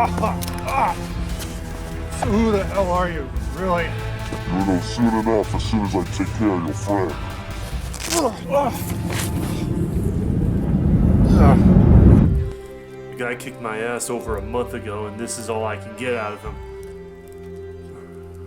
So who the hell are you, really? You'll know soon enough as soon as I take care of your friend. The guy kicked my ass over a month ago, and this is all I can get out of him.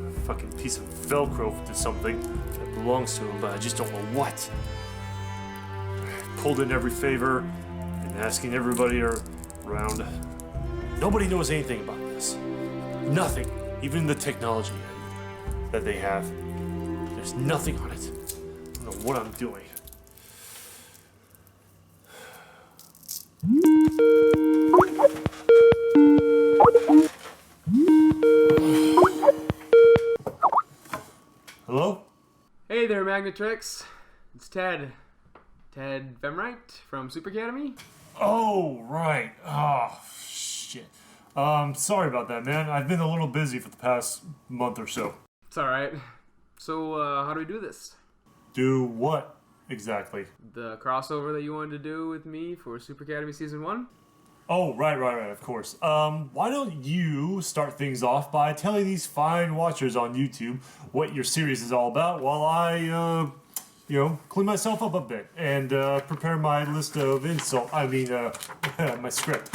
A fucking piece of Velcro to something that belongs to him, but I just don't know what. Pulled in every favor and asking everybody around. Nobody knows anything about this. Nothing. Even the technology that they have. There's nothing on it. I don't know what I'm doing. Hello? Hey there, Magnetrix. It's Ted. Ted Femrite from Super Academy. Oh, right. Oh, shit. Sorry about that, man. I've been a little busy for the past month or so. It's alright. So, how do we do this? Do what exactly? The crossover that you wanted to do with me for Super Academy Season 1? Oh, right, of course. Why don't you start things off by telling these fine watchers on YouTube what your series is all about while I, clean myself up a bit and prepare my list of my script.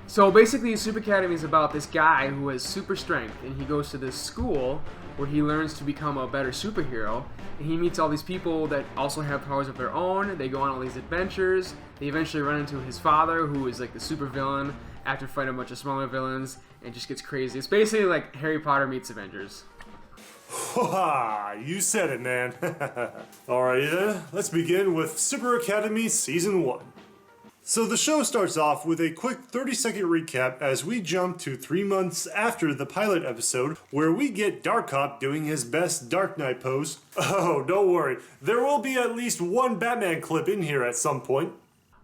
So basically, Super Academy is about this guy who has super strength, and he goes to this school where he learns to become a better superhero, and he meets all these people that also have powers of their own. They go on all these adventures. They eventually run into his father, who is like the super villain, after fighting a bunch of smaller villains, and just gets crazy. It's basically like Harry Potter meets Avengers. You said it, man. Alright then, let's begin with Super Academy Season 1. So the show starts off with a quick 30-second recap as we jump to 3 months after the pilot episode, where we get Dark Cop doing his best Dark Knight pose. Oh, don't worry, there will be at least one Batman clip in here at some point.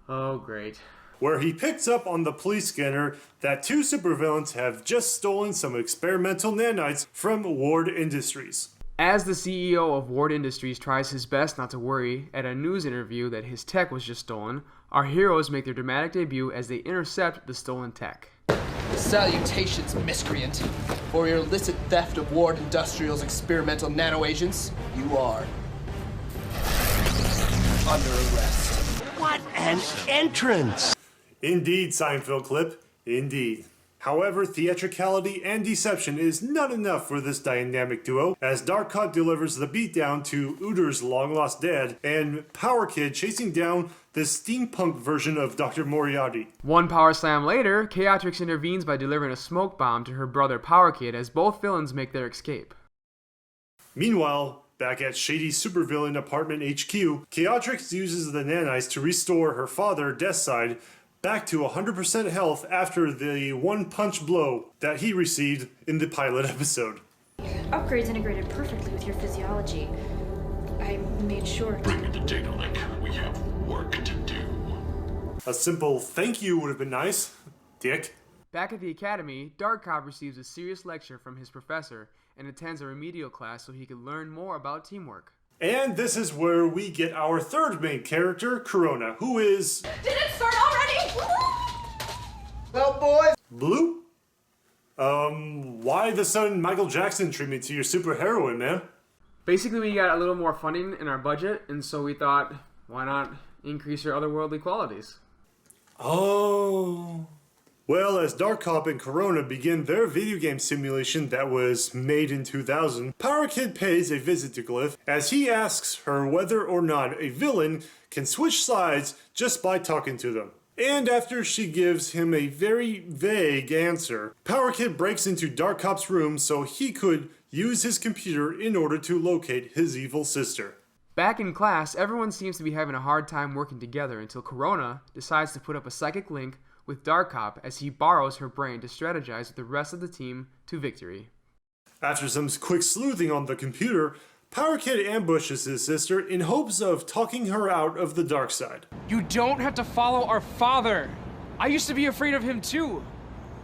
Oh, great. Where he picks up on the police scanner that 2 supervillains have just stolen some experimental nanites from Ward Industries. As the CEO of Ward Industries tries his best not to worry at a news interview that his tech was just stolen, our heroes make their dramatic debut as they intercept the stolen tech. Salutations, miscreant. For your illicit theft of Ward Industrial's experimental nanoagents, you are under arrest. What an entrance! Indeed, Seinfeld clip. Indeed. However, theatricality and deception is not enough for this dynamic duo, as Dark Cop delivers the beatdown to Uter's long-lost dad, and Power Kid chasing down the steampunk version of Dr. Moriarty. One power slam later, Chaotrix intervenes by delivering a smoke bomb to her brother Power Kid as both villains make their escape. Meanwhile, back at shady supervillain apartment HQ, Chaotrix uses the nanites to restore her father, Deathside, back to 100% health after the one-punch blow that he received in the pilot episode. Upgrades integrated perfectly with your physiology. I made sure to... Bring me the data link. We have work to do. A simple thank you would have been nice, dick. Back at the academy, Dark Cop receives a serious lecture from his professor and attends a remedial class so he can learn more about teamwork. And this is where we get our third main character, Corona, who is... Did it start already? Well, boys. Blue? Why the sudden Michael Jackson treatment to your superheroine, man? Basically, we got a little more funding in our budget, and so we thought, why not increase her otherworldly qualities? Oh... Well, as Dark Cop and Corona begin their video game simulation that was made in 2000, Power Kid pays a visit to Glyph as he asks her whether or not a villain can switch sides just by talking to them. And after she gives him a very vague answer, Power Kid breaks into Dark Cop's room so he could use his computer in order to locate his evil sister. Back in class, everyone seems to be having a hard time working together until Corona decides to put up a psychic link with Dark Cop as he borrows her brain to strategize with the rest of the team to victory. After some quick sleuthing on the computer, Power Kid ambushes his sister in hopes of talking her out of the dark side. You don't have to follow our father. I used to be afraid of him too.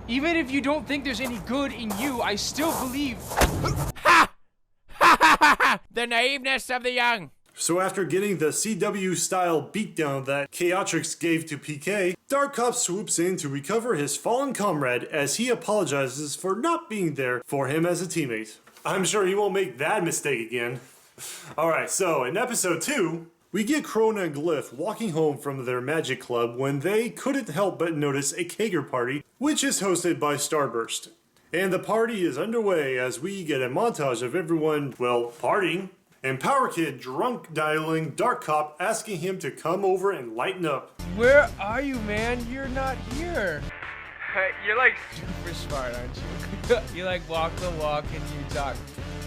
Even if you don't think there's any good in you, I still believe. Ha! Ha ha ha ha! The naiveness of the young. So after getting the CW-style beatdown that Chaotrix gave to PK, Dark Cop swoops in to recover his fallen comrade as he apologizes for not being there for him as a teammate. I'm sure he won't make that mistake again. Alright, so in episode 2, we get Corona and Glyph walking home from their magic club when they couldn't help but notice a kegger party, which is hosted by Starburst. And the party is underway as we get a montage of everyone, well, partying, and Power Kid drunk dialing Dark Cop asking him to come over and lighten up. Where are you, man? You're not here. You're like super smart, aren't you? You like walk the walk and you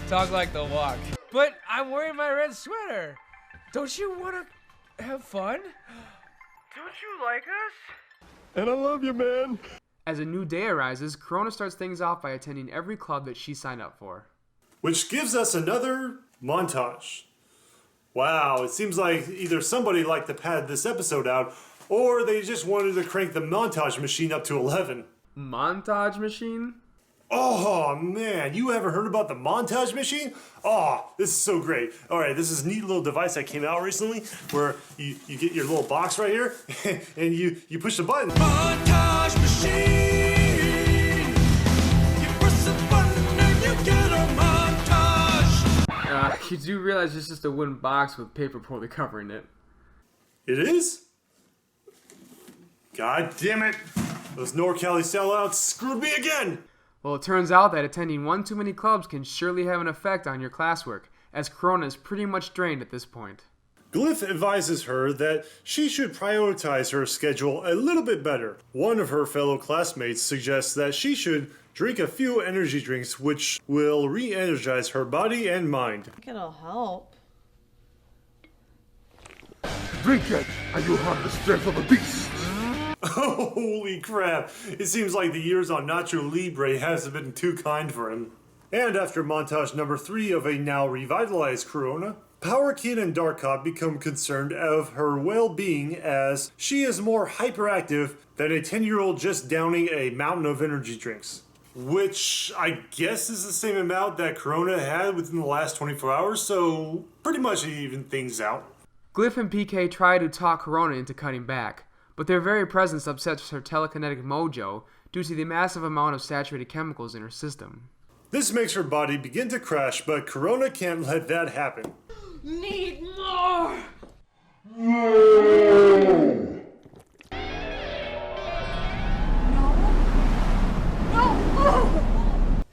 talk like the walk. But I'm wearing my red sweater. Don't you want to have fun? Don't you like us? And I love you, man. As a new day arises, Corona starts things off by attending every club that she signed up for. Which gives us another montage. Wow, it seems like either somebody liked to pad this episode out, or they just wanted to crank the montage machine up to 11. Montage machine? Oh man, you ever heard about the montage machine? Oh, this is so great. Alright, this is a neat little device that came out recently where you get your little box right here and you push the button. Montage machine. You press the button and you get a montage. You do realize it's just a wooden box with paper poorly covering it. It is? God damn it. Those NorCali sellouts screwed me again. Well, it turns out that attending one too many clubs can surely have an effect on your classwork, as Corona is pretty much drained at this point. Glyph advises her that she should prioritize her schedule a little bit better. One of her fellow classmates suggests that she should drink a few energy drinks which will re-energize her body and mind. I think it'll help. Drink it, and you'll have the strength of a beast. Holy crap, it seems like the years on Nacho Libre hasn't been too kind for him. And after montage number 3 of a now revitalized Corona, Power Kid and Dark Cop become concerned of her well-being as she is more hyperactive than a 10-year-old just downing a mountain of energy drinks. Which I guess is the same amount that Corona had within the last 24 hours, so pretty much it evened things out. Glyph and PK try to talk Corona into cutting back, but their very presence upsets her telekinetic mojo due to the massive amount of saturated chemicals in her system. This makes her body begin to crash, but Corona can't let that happen. Need more.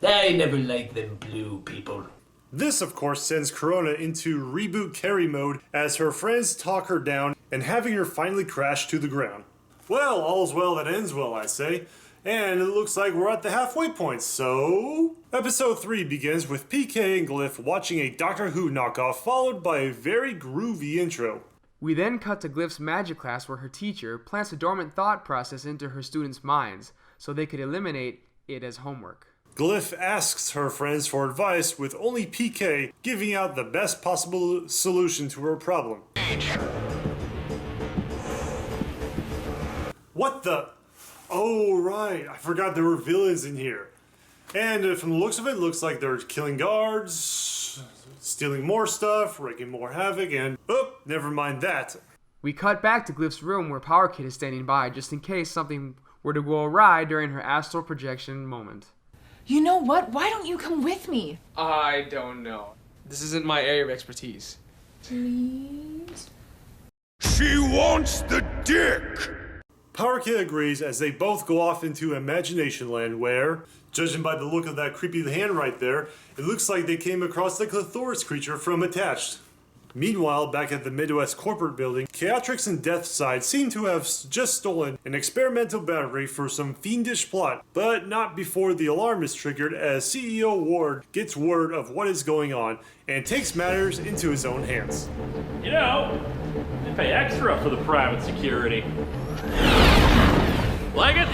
I never liked them blue people. This, of course, sends Corona into reboot carry mode as her friends talk her down and having her finally crash to the ground. Well, all's well that ends well, I say. And it looks like we're at the halfway point, so... Episode 3 begins with PK and Glyph watching a Doctor Who knockoff followed by a very groovy intro. We then cut to Glyph's magic class where her teacher plants a dormant thought process into her students' minds so they could eliminate it as homework. Glyph asks her friends for advice with only PK giving out the best possible solution to her problem. What the... Oh, right. I forgot there were villains in here. And from the looks of it, looks like they're killing guards, stealing more stuff, wreaking more havoc, and... Oh, never mind that. We cut back to Glyph's room where Power Kid is standing by just in case something were to go awry during her astral projection moment. You know what? Why don't you come with me? I don't know. This isn't my area of expertise. Please? She wants the dick! Power Kid agrees as they both go off into Imagination Land where, judging by the look of that creepy hand right there, it looks like they came across the Clitoris creature from Attached. Meanwhile, back at the Midwest corporate building, Chaotrix and Deathside seem to have just stolen an experimental battery for some fiendish plot, but not before the alarm is triggered as CEO Ward gets word of what is going on and takes matters into his own hands. You know, they pay extra for the private security. Like it?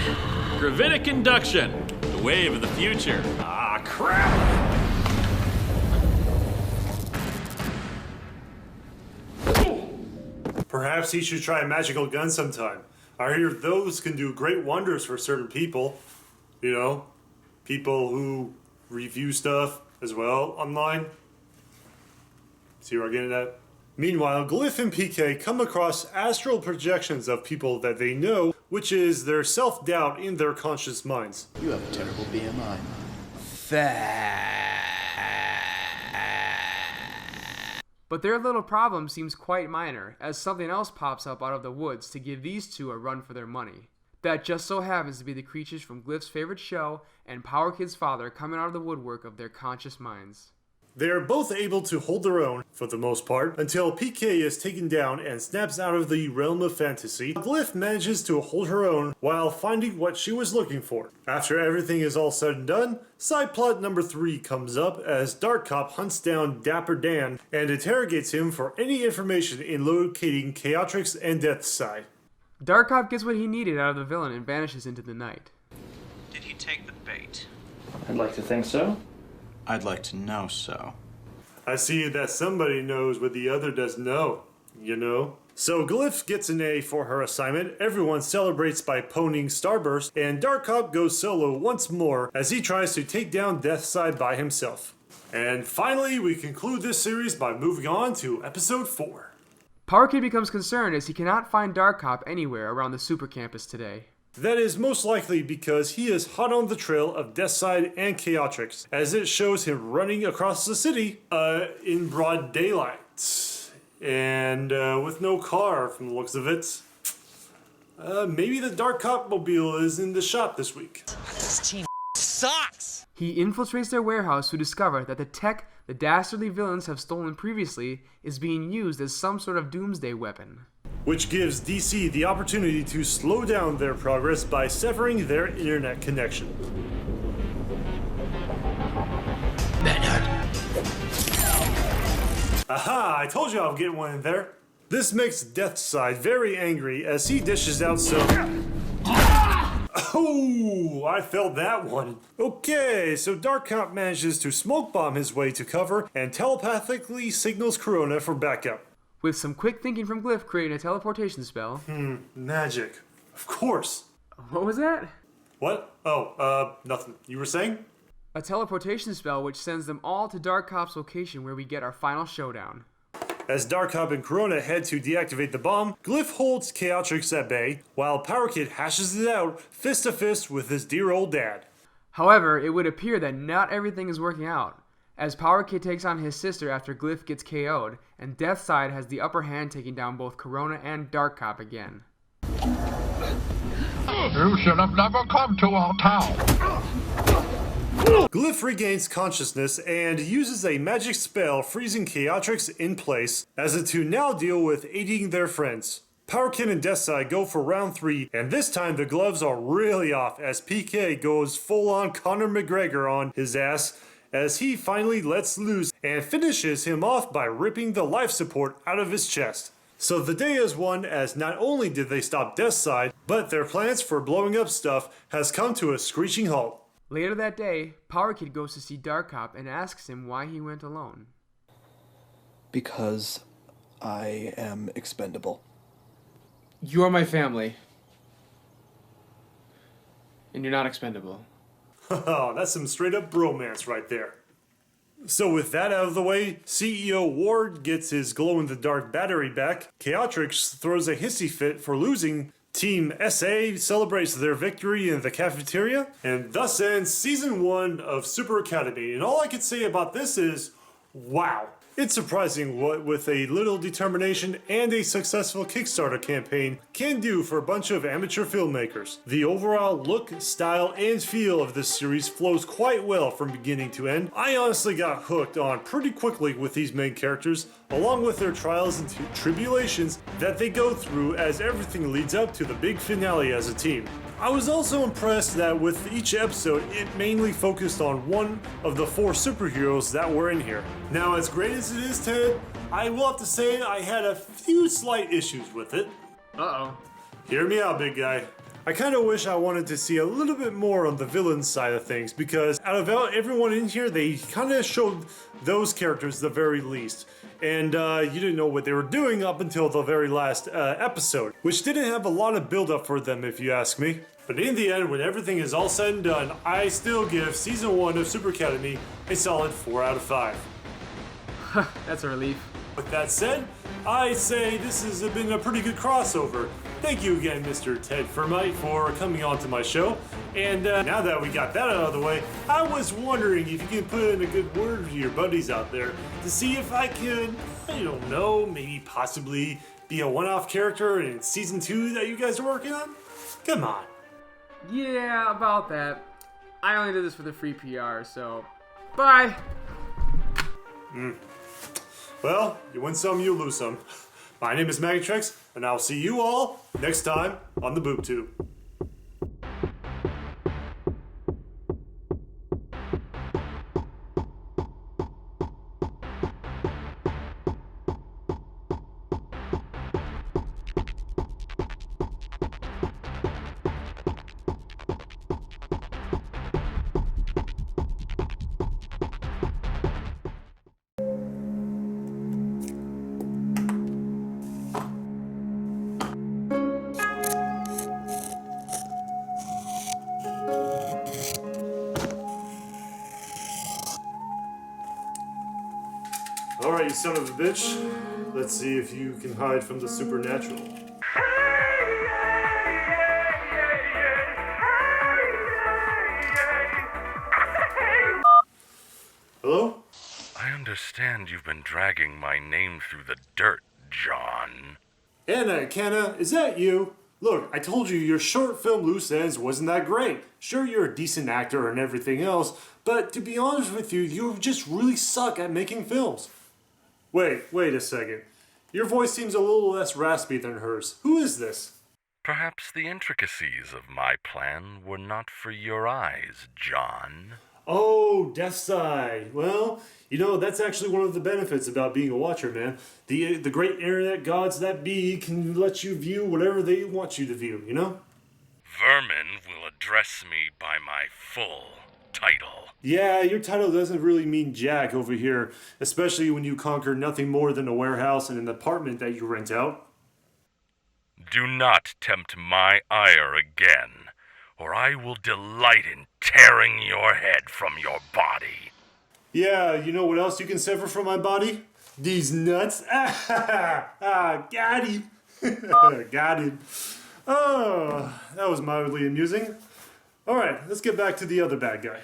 Gravitic induction, the wave of the future. Ah, crap! Perhaps he should try a magical gun sometime. I hear those can do great wonders for certain people. You know, people who review stuff as well online. See where I'm getting at? Meanwhile, Glyph and PK come across astral projections of people that they know, which is their self-doubt in their conscious minds. You have a terrible BMI. But their little problem seems quite minor, as something else pops up out of the woods to give these two a run for their money. That just so happens to be the creatures from Glyph's favorite show and Power Kid's father coming out of the woodwork of their conscious minds. They are both able to hold their own, for the most part, until PK is taken down and snaps out of the realm of fantasy. Glyph manages to hold her own while finding what she was looking for. After everything is all said and done, side plot number 3 comes up as Dark Cop hunts down Dapper Dan and interrogates him for any information in locating Chaotrix and Deathside. Dark Cop gets what he needed out of the villain and vanishes into the night. Did he take the bait? I'd like to think so. I'd like to know so. I see that somebody knows what the other doesn't know, you know? So Glyph gets an A for her assignment, everyone celebrates by ponying Starburst, and Dark Cop goes solo once more as he tries to take down Deathside by himself. And finally, we conclude this series by moving on to episode 4. Power Kid becomes concerned as he cannot find Dark Cop anywhere around the super campus today. That is most likely because he is hot on the trail of Deathside and Chaotrix, as it shows him running across the city in broad daylight. And with no car from the looks of it. Maybe the Dark Cop mobile is in the shop this week. This team sucks! He infiltrates their warehouse to discover that the tech the dastardly villains have stolen previously is being used as some sort of doomsday weapon. Which gives DC the opportunity to slow down their progress by severing their internet connection. Aha! I told you I'll get one in there. This makes Deathside very angry as he dishes out some... Oh, I felt that one. Okay, so Dark Cop manages to smoke bomb his way to cover and telepathically signals Corona for backup. With some quick thinking from Glyph creating a teleportation spell. Magic. Of course. What was that? What? Oh, nothing. You were saying? A teleportation spell which sends them all to Dark Cop's location where we get our final showdown. As Dark Cop and Corona head to deactivate the bomb, Glyph holds Chaotrix at bay, while Power Kid hashes it out fist to fist with his dear old dad. However, it would appear that not everything is working out, as Power Kid takes on his sister after Glyph gets KO'd, and Deathside has the upper hand taking down both Corona and Dark Cop again. You should have never come to our town. Glyph regains consciousness and uses a magic spell freezing Chaotrix in place, as the two now deal with aiding their friends. Power Kid and Deathside go for round 3, and this time the gloves are really off as PK goes full-on Conor McGregor on his ass as he finally lets loose and finishes him off by ripping the life support out of his chest. So the day is won as not only did they stop Deathside, but their plans for blowing up stuff has come to a screeching halt. Later that day, Power Kid goes to see Dark Cop and asks him why he went alone. Because I am expendable. You are my family. And you're not expendable. Oh, that's some straight up bromance right there. So with that out of the way, CEO Ward gets his glow-in-the-dark battery back, Chaotrix throws a hissy fit for losing, Team SA celebrates their victory in the cafeteria, and thus ends Season 1 of Super Academy. And all I can say about this is, wow. It's surprising what, with a little determination and a successful Kickstarter campaign, can do for a bunch of amateur filmmakers. The overall look, style, and feel of this series flows quite well from beginning to end. I honestly got hooked on pretty quickly with these main characters, along with their trials and tribulations that they go through as everything leads up to the big finale as a team. I was also impressed that with each episode, it mainly focused on one of the 4 superheroes that were in here. Now, as great as it is, Ted, I will have to say I had a few slight issues with it. Uh-oh. Hear me out, big guy. I kind of wish I wanted to see a little bit more on the villain side of things, because out of everyone in here, they kind of showed those characters the very least. And you didn't know what they were doing up until the very last episode, which didn't have a lot of build up for them if you ask me. But in the end, when everything is all said and done, I still give Season 1 of Super Academy a solid 4 out of 5. That's a relief. With that said, I say this has been a pretty good crossover. Thank you again, Mr. Ted Femrite, for coming on to my show. And now that we got that out of the way, I was wondering if you could put in a good word to your buddies out there to see if I could, I don't know, maybe possibly be a one-off character in Season 2 that you guys are working on? Come on. Yeah, about that. I only did this for the free PR, so bye. Well, you win some, you lose some. My name is Magnetrix, and I'll see you all next time on the Boob Tube. Alright, you son of a bitch. Let's see if you can hide from the supernatural. Hello? I understand you've been dragging my name through the dirt, John. Kenna, is that you? Look, I told you your short film Loose Ends wasn't that great. Sure, you're a decent actor and everything else, but to be honest with you, you just really suck at making films. Wait a second. Your voice seems a little less raspy than hers. Who is this? Perhaps the intricacies of my plan were not for your eyes, John. Oh, Death Side. Well, you know, that's actually one of the benefits about being a watcher, man. The great internet gods that be can let you view whatever they want you to view, you know? Vermin will address me by my full title. Yeah, your title doesn't really mean jack over here, especially when you conquer nothing more than a warehouse and an apartment that you rent out. Do not tempt my ire again, or I will delight in tearing your head from your body. Yeah, you know what else you can sever from my body? These nuts. Got him. Got him. Oh, that was mildly amusing. Alright, let's get back to the other bad guy.